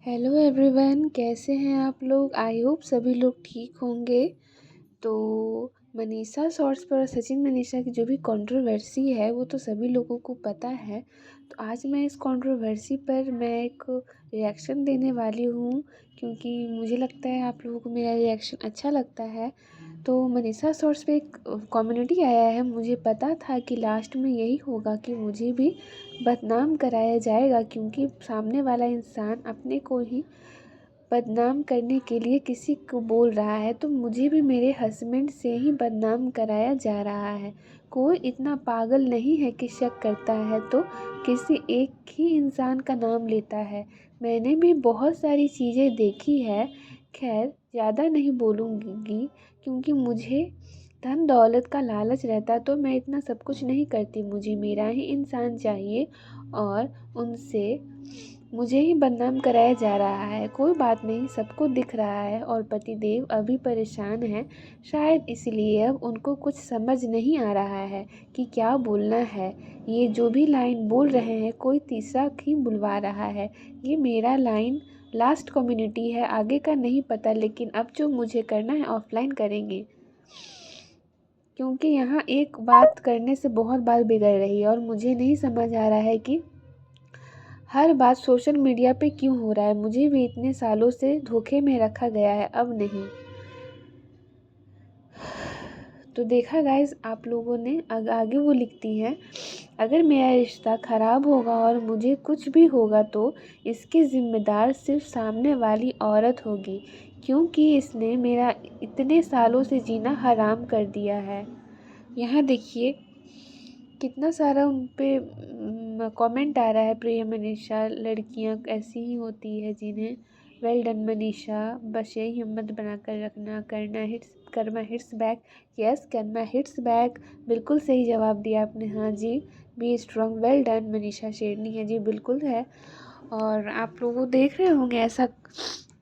Hello everyone, कैसे हैं आप लोग। आई होप सभी लोग ठीक होंगे। तो मनीषा शॉर्ट्स पर सचिन मनीषा की जो भी कंट्रोवर्सी है वो तो सभी लोगों को पता है। तो आज मैं इस कंट्रोवर्सी पर मैं एक रिएक्शन देने वाली हूँ, क्योंकि मुझे लगता है आप लोगों को मेरा रिएक्शन अच्छा लगता है। तो मनीषा शॉर्ट्स पे एक कम्युनिटी आया है। मुझे पता था कि लास्ट में यही होगा कि मुझे भी बदनाम कराया जाएगा, क्योंकि सामने वाला इंसान अपने को ही बदनाम करने के लिए किसी को बोल रहा है, तो मुझे भी मेरे हस्बैंड से ही बदनाम कराया जा रहा है। कोई इतना पागल नहीं है कि शक करता है तो किसी एक ही इंसान का नाम लेता है। मैंने भी बहुत सारी चीज़ें देखी है। खैर ज़्यादा नहीं बोलूँगी, क्योंकि मुझे धन दौलत का लालच रहता तो मैं इतना सब कुछ नहीं करती। मुझे मेरा ही इंसान चाहिए और उनसे मुझे ही बदनाम कराया जा रहा है। कोई बात नहीं, सबको दिख रहा है और पतिदेव अभी परेशान हैं। शायद इसलिए अब उनको कुछ समझ नहीं आ रहा है कि क्या बोलना है। ये जो भी लाइन बोल रहे हैं कोई तीसरा ही बुलवा रहा है। ये मेरा लाइन लास्ट कम्युनिटी है, आगे का नहीं पता, लेकिन अब जो मुझे करना है ऑफलाइन करेंगे, क्योंकि यहाँ एक बात करने से बहुत बात बिगड़ रही है और मुझे नहीं समझ आ रहा है कि हर बात सोशल मीडिया पे क्यों हो रहा है। मुझे भी इतने सालों से धोखे में रखा गया है, अब नहीं। तो देखा गाइस आप लोगों ने, आगे वो लिखती हैं, अगर मेरा रिश्ता ख़राब होगा और मुझे कुछ भी होगा तो इसकी ज़िम्मेदार सिर्फ सामने वाली औरत होगी, क्योंकि इसने मेरा इतने सालों से जीना हराम कर दिया है। यहाँ देखिए कितना सारा उन पे कमेंट आ रहा है। प्रिय मनीषा, लड़कियां ऐसी ही होती है जिन्हें वेल डन मनीषा, बस यही हिम्मत बनाकर रखना, करना hits, karma hits back. Yes, karma hits back, बिल्कुल सही जवाब दिया आपने। हाँ जी, be strong, well done Manisha शेरनी है जी, बिल्कुल है। और आप लोग देख रहे होंगे ऐसा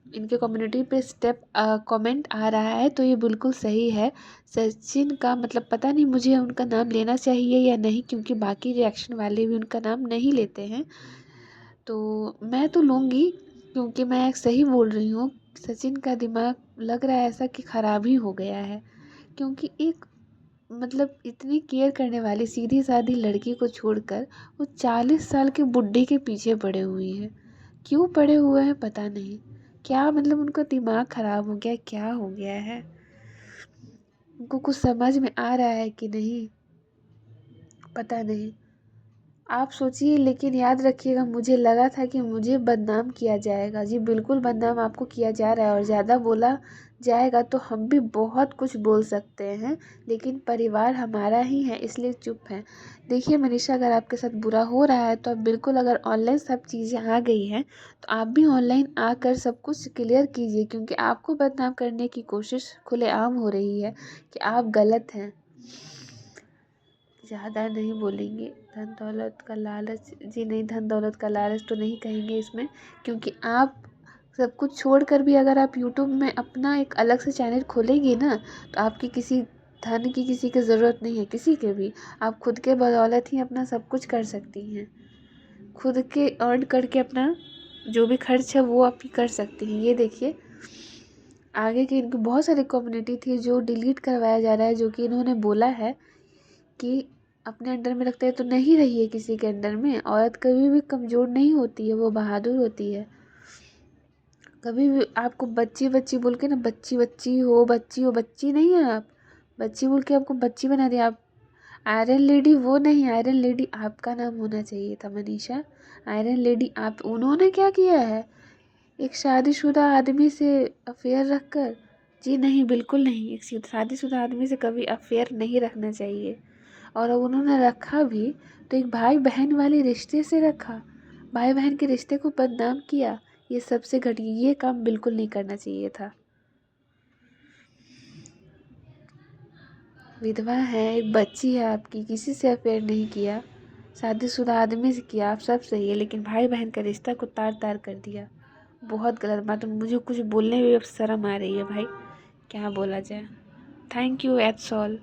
इनके कम्युनिटी पे स्टेप कमेंट आ रहा है, तो ये बिल्कुल सही है। सचिन का मतलब पता नहीं मुझे उनका नाम लेना चाहिए या नहीं, क्योंकि बाकी रिएक्शन वाले भी उनका नाम नहीं लेते हैं। तो मैं तो लूँगी, क्योंकि मैं सही बोल रही हूँ। सचिन का दिमाग लग रहा है ऐसा कि ख़राब ही हो गया है, क्योंकि एक मतलब इतनी केयर करने वाली सीधी सादी लड़की को छोड़कर वो 40 साल के बुड्ढे के पीछे पड़े हुए हैं। क्यों पड़े हुए हैं पता नहीं। क्या मतलब उनका दिमाग ख़राब हो गया, क्या हो गया है, उनको कुछ समझ में आ रहा है कि नहीं पता नहीं। आप सोचिए, लेकिन याद रखिएगा, मुझे लगा था कि मुझे बदनाम किया जाएगा। जी बिल्कुल बदनाम आपको किया जा रहा है, और ज़्यादा बोला जाएगा तो हम भी बहुत कुछ बोल सकते हैं, लेकिन परिवार हमारा ही है इसलिए चुप हैं। देखिए मनीषा, अगर आपके साथ बुरा हो रहा है तो आप बिल्कुल, अगर ऑनलाइन सब चीज़ें आ गई हैं तो आप भी ऑनलाइन आकर सब कुछ क्लियर कीजिए, क्योंकि आपको बदनाम करने की कोशिश खुलेआम हो रही है कि आप गलत हैं। ज़्यादा नहीं बोलेंगे। धन दौलत का लालच, जी नहीं, धन दौलत का लालच तो नहीं कहेंगे इसमें, क्योंकि आप सब कुछ छोड़कर भी अगर आप यूट्यूब में अपना एक अलग से चैनल खोलेंगी ना, तो आपकी किसी धन की किसी की ज़रूरत नहीं है, किसी के भी। आप खुद के बदौलत ही अपना सब कुछ कर सकती हैं। खुद के अर्न करके अपना जो भी खर्च है वो आप ही कर सकती हैं। ये देखिए आगे की इनकी बहुत सारी कम्युनिटी थी जो डिलीट करवाया जा रहा है, जो कि इन्होंने बोला है कि अपने अंडर में रखते हैं तो नहीं रहिए किसी के अंडर में। औरत कभी भी कमज़ोर नहीं होती है, वो बहादुर होती है। कभी भी आपको बच्ची बच्ची बोल के ना, बच्ची बच्ची हो, बच्ची हो, बच्ची नहीं है आप। बच्ची बोल के आपको बच्ची बना दिया। आप आयरन लेडी वो नहीं, आयरन लेडी आपका नाम होना चाहिए था मनीषा। आयरन लेडी आप। उन्होंने क्या किया है, एक शादीशुदा आदमी से अफेयर रखकर। जी नहीं, बिल्कुल नहीं, एक शादीशुदा आदमी से कभी अफेयर नहीं रखना चाहिए। और अब उन्होंने रखा भी तो एक भाई बहन वाले रिश्ते से रखा, भाई बहन के रिश्ते को बदनाम किया। ये सबसे घटिया, ये काम बिल्कुल नहीं करना चाहिए था। विधवा है, एक बच्ची है आपकी, किसी से अफेयर नहीं किया, शादीशुदा आदमी से किया, आप सब सही है, लेकिन भाई बहन का रिश्ता को तार तार कर दिया। बहुत गलत बात है। मुझे कुछ बोलने में अब शर्म आ रही है भाई, क्या बोला जाए। Thank you, that's all.